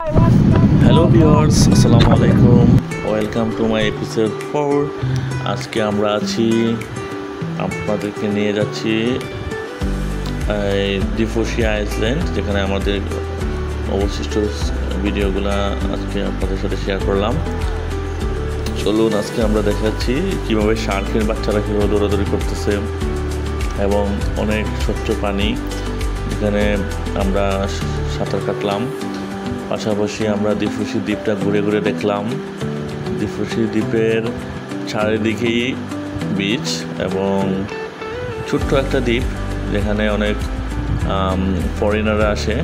Hello viewers, আসসালামু আলাইকুম। Welcome to my episode 4। আজকে আমরা আছি, আপনাদেরকে নিয়ে যাচ্ছি ডিফোশিয়া আইল্যান্ড, যেখানে আমাদের অবশিষ্ট ভিডিওগুলো আজকে আপনাদের সাথে শেয়ার করলাম। চলুন আজকে আমরা দেখাচ্ছি কীভাবে শার্কের বাচ্চারা কীভাবে দৌড়াদৌড়ি করতেছে এবং অনেক স্বচ্ছ পানি, যেখানে আমরা সাঁতার কাটলাম। পাশাপাশি আমরা ডিফোশি দ্বীপটা ঘুরে ঘুরে দেখলাম। ডিফোশি দ্বীপের চারিদিকেই বিচ এবং ছোট্ট একটা দ্বীপ, যেখানে অনেক ফরেনাররা আসে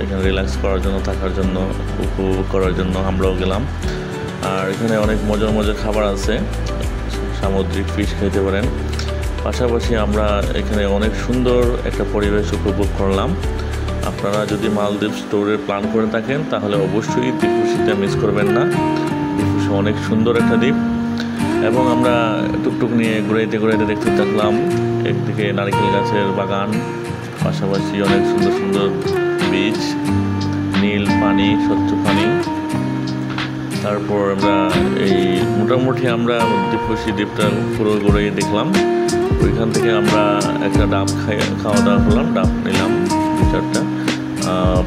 এখানে রিল্যাক্স করার জন্য, থাকার জন্য, উপভোগ করার জন্য। আমরাও গেলাম। আর এখানে অনেক মজার মজার খাবার আছে, সামুদ্রিক ফিশ খেতে পারেন। পাশাপাশি আমরা এখানে অনেক সুন্দর একটা পরিবেশ উপভোগ করলাম। আপনারা যদি মালদ্বীপস ট্যুরের প্ল্যান করে থাকেন তাহলে অবশ্যই ডিফোশিটা মিস করবেন না। ডিফোশি অনেক সুন্দর একটা দ্বীপ এবং আমরা টুকটুক নিয়ে ঘুরাইতে ঘুরাইতে দেখতে থাকলাম। একদিকে নারকেল গাছের বাগান, পাশাপাশি অনেক সুন্দর সুন্দর বিচ, নীল পানি, স্বচ্ছ পানি। তারপর আমরা মোটামুটি আমরা ডিফোশি দ্বীপটা পুরো ঘুরিয়ে দেখলাম। ওইখান থেকে আমরা একটা ডাব খাওয়া দাওয়া করলাম। ডাব নিলাম 2-4টা,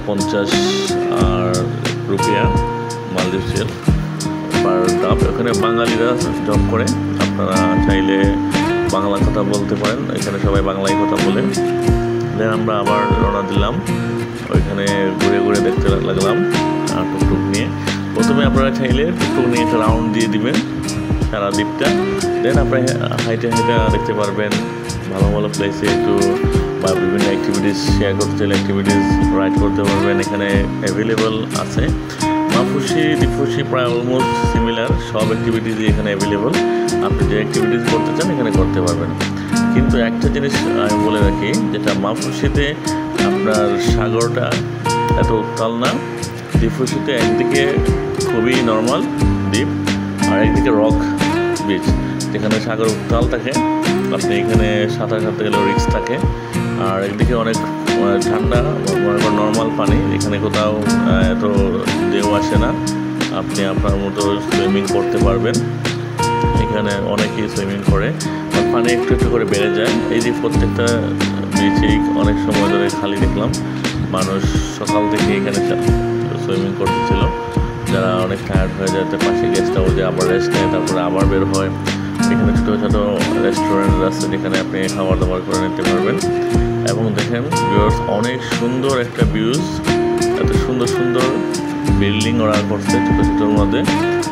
50 রুপিয়া মালদ্বীপের পার ডাব। এখানে বাঙালিরা জব করে, আপনারা চাইলে বাংলা কথা বলতে পারেন, এখানে সবাই বাংলায় কথা বলে। দেন আমরা আবার রওনা দিলাম, ওইখানে ঘুরে ঘুরে দেখতে লাগলাম টুকটুক নিয়ে। প্রথমে আপনারা চাইলে টুকটুক নিয়ে একটা রাউন্ড দিয়ে দিবেন সারা দ্বীপটা। দেন আপনারা হাইটে হাইটে দেখতে পারবেন ভালো ভালো প্লেসে একটু, বা বিভিন্ন অ্যাক্টিভিটিস শেয়ার করতে চাইলে অ্যাক্টিভিটিস রাইড করতে পারবেন। এখানে অ্যাভেলেবল আছে। মাফুসি ডিফোশি প্রায় অলমোস্ট সিমিলার, সব অ্যাক্টিভিটিসই এখানে অ্যাভেলেবল। আপনি যে অ্যাক্টিভিটিস করতে চান এখানে করতে পারবেন। কিন্তু একটা জিনিস আমি বলে রাখি, যেটা মাফুসিতে আপনার সাগরটা এত উত্তাল না। ডিফোশিতে একদিকে খুবই নর্মাল দ্বীপ আর একদিকে রক বিচ, যেখানে সাগর উত্তাল থাকে। আপনি এখানে সাঁতার কাটতে গেলেও রিস্ক থাকে। আর একদিকে অনেক ঠান্ডা, নর্মাল পানি, এখানে কোথাও এত ঢেউ আসে না। আপনি আপনার মতো সুইমিং করতে পারবেন। এখানে অনেকেই সুইমিং করে, আর পানি একটু একটু করে বেড়ে যায়। এই যে প্রত্যেকটা বিচেই অনেক সময় ধরে খালি দেখলাম, মানুষ সকাল থেকে এখানে সুইমিং করতেছিল। যারা অনেক টায়ার্ড হয়ে যায় পাশে গেস্ট হাউসে আবার রেস্ট নেয়, তারপরে আবার বের হয়। এখানে ছোটো ছোটো রেস্টুরেন্ট আছে, যেখানে আপনি খাবার দাবার করে নিতে পারবেন। এবং দেখেন ভিউয়ার্স, অনেক সুন্দর একটা ভিউজ, এত সুন্দর সুন্দর বিল্ডিং ওরা করছে ছোটো ছোটোর মধ্যে,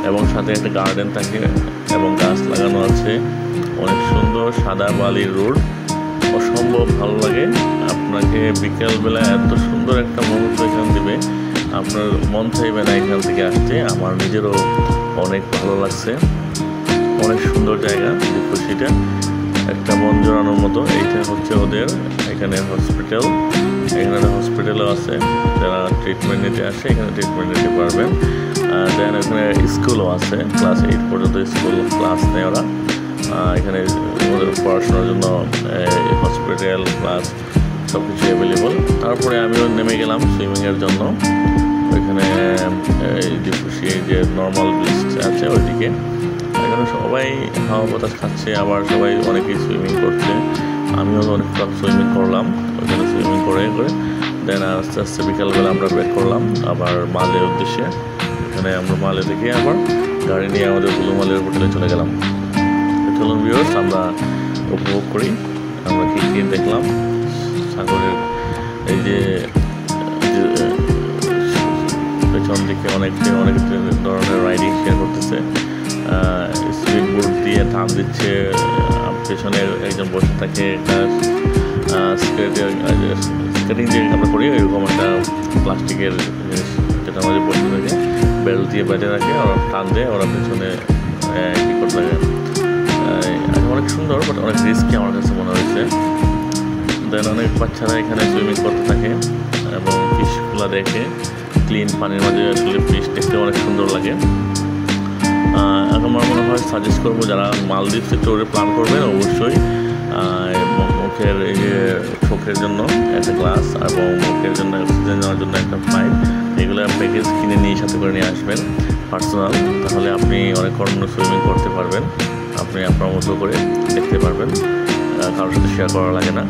এবং সাথে একটা গার্ডেন থাকে এবং গাছ লাগানো আছে। অনেক সুন্দর সাদা বালির রোড, অসম্ভব ভালো লাগে। আপনাকে বিকেলবেলা এত সুন্দর একটা মুহূর্ত এখান দিবে, আপনার মন চাইবে না এখান থেকে আসতে। আমার নিজেরও অনেক ভালো লাগছে। অনেক সুন্দর জায়গা ডিফোশিটা, একটা মন জোড়ানোর মতো। এইটা হচ্ছে ওদের এখানে হসপিটাল, এখানে হসপিটালও আছে। যারা ট্রিটমেন্ট নিতে আসে এখানে ট্রিটমেন্ট নিতে পারবেন। দেন এখানে স্কুলও আছে, ক্লাস 8 পর্যন্ত স্কুল ক্লাস নেয় ওরা। এখানে ওদের পড়াশোনার জন্য হসপিটাল ক্লাস সব কিছু অ্যাভেলেবল। তারপরে আমিও নেমে গেলাম সুইমিংয়ের জন্য। ওইখানে ডিফোশি যে নর্মাল বিচ আছে ওইদিকে, এখানে সবাই হাওয়া বাতাস খাচ্ছে, আবার সবাই অনেকেই সুইমিং করছে। আমিও অনেকক্ষণ সুইমিং করলাম ওইখানে। সুইমিং করে করে দেন আস্তে আস্তে বিকালবেলা আমরা ব্যাক করলাম আবার মালের উদ্দেশ্যে। এখানে আমরা মালে থেকে আবার গাড়ি নিয়ে আমাদের বুলুমালের হোটেলে চলে গেলাম। চলুন ভিউয়ার্স, আমরা উপভোগ করি আমরা কী কী দেখলাম। সাগরের এই যে পেছন দিকে অনেক ধরনের রাইডিং শেয়ার করতেছে, স্পিড বোট দিয়ে টান দিচ্ছে। পেছনে একজন বসে থাকে, স্কেটিং যে আমরা করি এরকম একটা প্লাস্টিকের জিনিস, যেটা আমাদের বসে থাকে, বেল্ট দিয়ে বেঁধে রাখে, ওরা টান দেয়, ওরা পেছনে কী করতে থাকে। অনেক সুন্দর, বাট অনেক রিস্কি আমার কাছে মনে হয়েছে। দেন অনেক বাচ্চারা এখানে সুইমিং করতে থাকে এবং ফিশগুলো দেখে, ক্লিন পানির মাঝে আসলে ফিশ দেখতে অনেক সুন্দর লাগে। আমার মনে হয় সাজেস্ট করবো, যারা মালদ্বীপসে ট্যুরে প্ল্যান করবেন অবশ্যই মুখের এই যে চোখের জন্য একটা গ্লাস এবং মুখের জন্য অক্সিজেন নেওয়ার জন্য একটা পাইপ এগুলো প্যাকেজ কিনে নিয়ে সাথে করে নিয়ে আসবেন পার্সোনাল, তাহলে আপনি অনেকক্ষণ সুইমিং করতে পারবেন, আপনি আপনার মতো করে দেখতে পারবেন, কারোর সাথে শেয়ার করা লাগে না,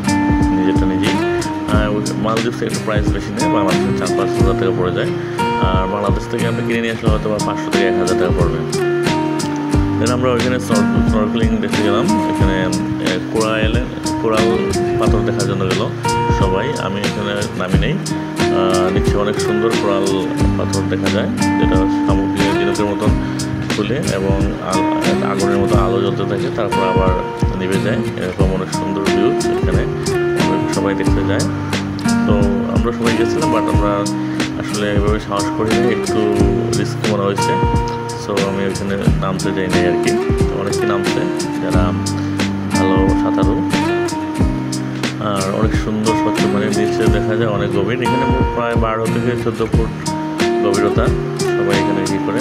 নিজেরটা নিজেই। মালদ্বীপে একটু প্রাইস বেশি নেয়, বাংলাদেশে 4-5 হাজার টাকা পড়ে যায়, আর বাংলাদেশ থেকে আপনি কিনে নিয়ে আসলে হয়তো বা 500 থেকে 1000 টাকা পড়বে। দেন আমরা ওইখানে স্নরকেলিং দেখতে গেলাম, এখানে কোরাল পাথর দেখার জন্য গেল সবাই, আমি এখানে নামি নেই। নিচে অনেক সুন্দর কোরাল পাথর দেখা যায়, যেটা সামুদ্রিক ঝিনুকের মতন খুলে এবং আগুনের মতো আলো জ্বলতে থাকে, তারপর আবার নিভে যায়, এরকম অনেক সুন্দর ভিউ এখানে সবাই দেখতে যায়। তো আমরা সবাই গেছিলাম, বাট আমরা আসলে এভাবে সাহস করি না, একটু রিস্ক মনে হয়েছে, সো আমি ওইখানে নামতে যাইনি আর কি। অনেকে নামছে যারা ভালো সাঁতারু, আর অনেক সুন্দর স্বচ্ছ পানির নিচে দেখা যায় অনেক গভীর, এখানে প্রায় 12 থেকে 14 ফুট গভীরতা। সবাই এখানে কী করে,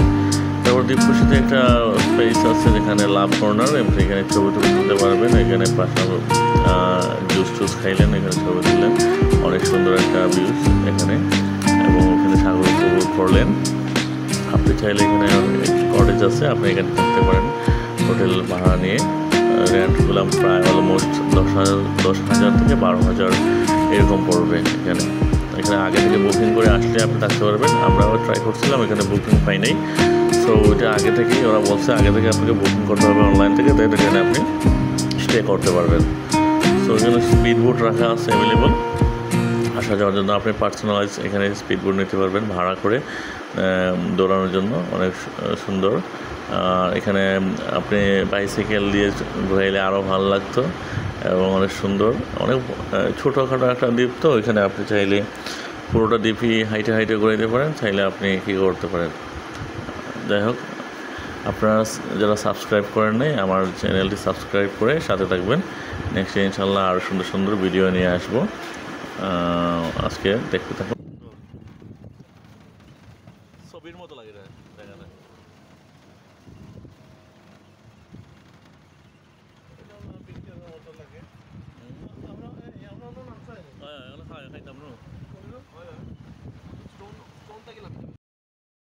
তারপর দ্বীপকুশিতে একটা স্পেস আছে যেখানে লাভ কর্নার, এবং এখানে ছবি তুলতে পারবেন, এখানে পাশে জুস খাইলেন, এখানে ছবি তুললেন, অনেক সুন্দর একটা ভিউজ এখানে, এবং এখানে সাগর উপভোগ করলেন। আপনি চাইলে এখানে কটেজ আছে, আপনি এখানে থাকতে পারেন হোটেল ভাড়া নিয়ে, রেন্টগুলো প্রায় অলমোস্ট 10,000 থেকে 12,000 এরকম পড়বে। এখানে আগে থেকে বুকিং করে আসলে আপনি থাকতে পারবেন, আমরাও ট্রাই করছিলাম, এখানে বুকিং পাই নাই, সো ওইটা আগে থেকেই ওরা বলছে আগে থেকে আপনাকে বুকিং করতে হবে অনলাইন থেকে, তাই এখানে আপনি স্টে করতে পারবেন। সো এখানে স্পিড বোট রাখা আছে অ্যাভেলেবল, আসা যাওয়ার জন্য আপনি পার্সোনালাইজ এখানে স্পিড বোট নিতে পারবেন ভাড়া করে দৌড়ানোর জন্য, অনেক সুন্দর। এখানে আপনি বাইসাইকেল দিয়ে ঘুরাইলে আরও ভালো লাগতো, এবং অনেক সুন্দর, অনেক ছোটোখাটো একটা দ্বীপ, তো এখানে আপনি চাইলে পুরোটা দ্বীপই হাইটে ঘুরাইতে পারেন, চাইলে আপনি কী করতে পারেন। যাই হোক, আপনারা যারা সাবস্ক্রাইব করেন নাই আমার চ্যানেলটি সাবস্ক্রাইব করে সাথে থাকবেন, নেক্সট ইনশাল্লাহ আরও সুন্দর সুন্দর ভিডিও নিয়ে আসবো। আজকে দেখতে থাকুন, ছবির মতো লাগে দেখা যায়।